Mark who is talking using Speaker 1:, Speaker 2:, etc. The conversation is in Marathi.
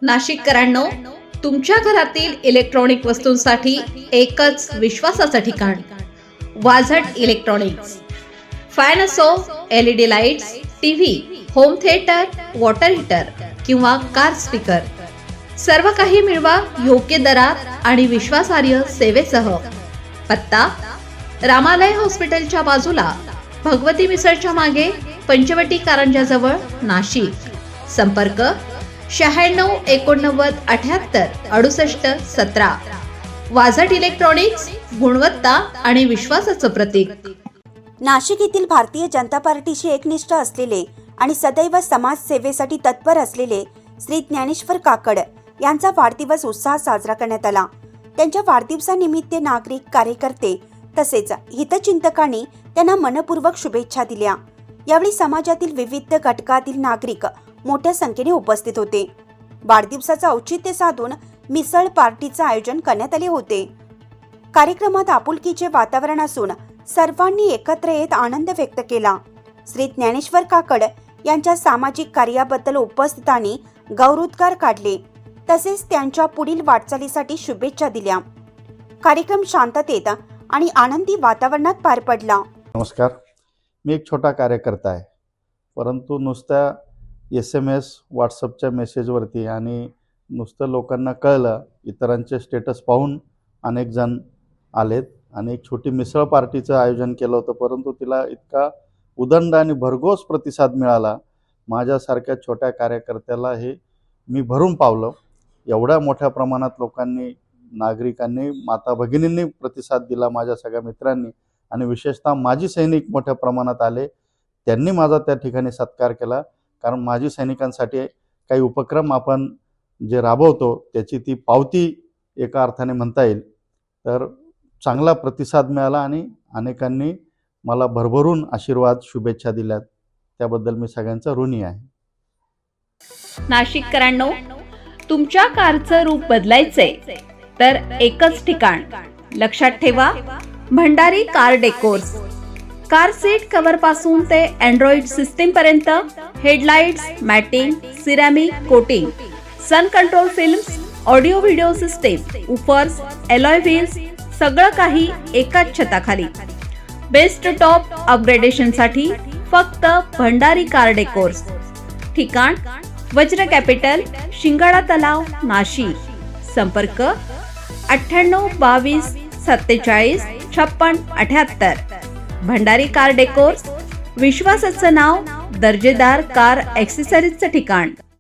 Speaker 1: नाशिककरांनो, तुमच्या घरातील इलेक्ट्रॉनिक वस्तूंसाठी एकच विश्वासाचं ठिकाण, वाझट इलेक्ट्रॉनिक्स. फॅन असो, LED lights, TV, home theatre, water heater किंवा कार स्पीकर, सर्व काही मिळवा योग्य दरात आणि विश्वासार्ह सेवेसह. पत्ता: रामालय हॉस्पिटलच्या बाजूला, भगवती मिसळच्या मागे, पंचवटी कारंजाजवळ, नाशिक. संपर्क: 96 89 78 68 17. वाझट इलेक्ट्रॉनिक्स, गुणवत्ता आणि विश्वासाचं प्रतीक.
Speaker 2: नाशिक येथील भारतीय जनता पार्टीशी एकनिष्ठ असलेले आणि सदैव समाज सेवेसाठी तत्पर असलेले श्री ज्ञानेश्वर काकड यांचा वाढदिवस उत्साहात साजरा करण्यात आला. त्यांच्या वाढदिवसानिमित्त नागरिक, कार्यकर्ते तसेच हितचिंतकांनी त्यांना मनपूर्वक शुभेच्छा दिल्या. यावेळी समाजातील विविध घटकातील नागरिक मोठ्या संख्येने उपस्थित होते. वाढदिवसाचं औचित्य साधून मिसळ पार्टीचं आयोजन करण्यात आले होते. कार्यक्रमात आपुलकीचे वातावरण असून सर्वांनी एकत्र येत आनंद व्यक्त केला. श्री ज्ञानेश्वर काकड यांच्या सामाजिक कार्याबद्दल उपस्थितांनी गौरवोद्गार काढले तसेच त्यांच्या पुढील वाटचालीसाठी शुभेच्छा दिल्या. कार्यक्रम शांततेत आणि आनंदी वातावरणात पार पडला.
Speaker 3: नमस्कार, मी एक छोटा कार्यकर्ता आहे, परंतु नुसत्या SMS व्हॉट्सअपच्या मेसेजवरती आणि नुसतं लोकांना कळलं, इतरांचे स्टेटस पाहून अनेक जण आलेत आणि एक छोटी मिसळ पार्टीचं आयोजन केलं होतं, परंतु तिला इतका उदंड आणि भरघोस प्रतिसाद मिळाला. माझ्यासारख्या छोट्या कार्यकर्त्याला हे मी भरून पावलं. एवढ्या मोठ्या प्रमाणात लोकांनी, नागरिकांनी, माता भगिनींनी प्रतिसाद दिला, माझ्या सगळ्या मित्रांनी, आणि विशेषतः माजी सैनिक मोठ्या प्रमाणात आले. त्यांनी माझा त्या ठिकाणी सत्कार केला, कारण माजी सैनिकांसाठी काही उपक्रम आपण जे राबवतो त्याची ती पावती एका अर्थाने म्हणता येईल. तर चांगला प्रतिसाद मिळाला आणि अनेकांनी मला भरभरून आशीर्वाद, शुभेच्छा दिल्यात. त्याबद्दल मी सगळ्यांचा ऋणी आहे.
Speaker 1: नाशिककरांनो, तुमच्या कारचं रूप बदलायचंय तर एकच ठिकाण. लक्षात ठेवा, Bhandari car decors. Car seat cover पासून ते अँड्रॉइड सिस्टीम पर्यंत, headlights, matting, ceramic coating, sun control films, audio video system, woofers, alloy wheels, सगळं काही एकाच छताखाली. बेस्ट टॉप अपग्रेडेशनसाठी फक्त भंडारी कार डेकोर्स. ठिकाण: वज्र कॅपिटल, शिंगाडा तलाव, नाशिक. संपर्क: 98 22 47 56 78. भंडारी कार डेकोर्स, विश्वासाचं नाव, दर्जेदार कार ॲक्सेसरीजचं ठिकाण.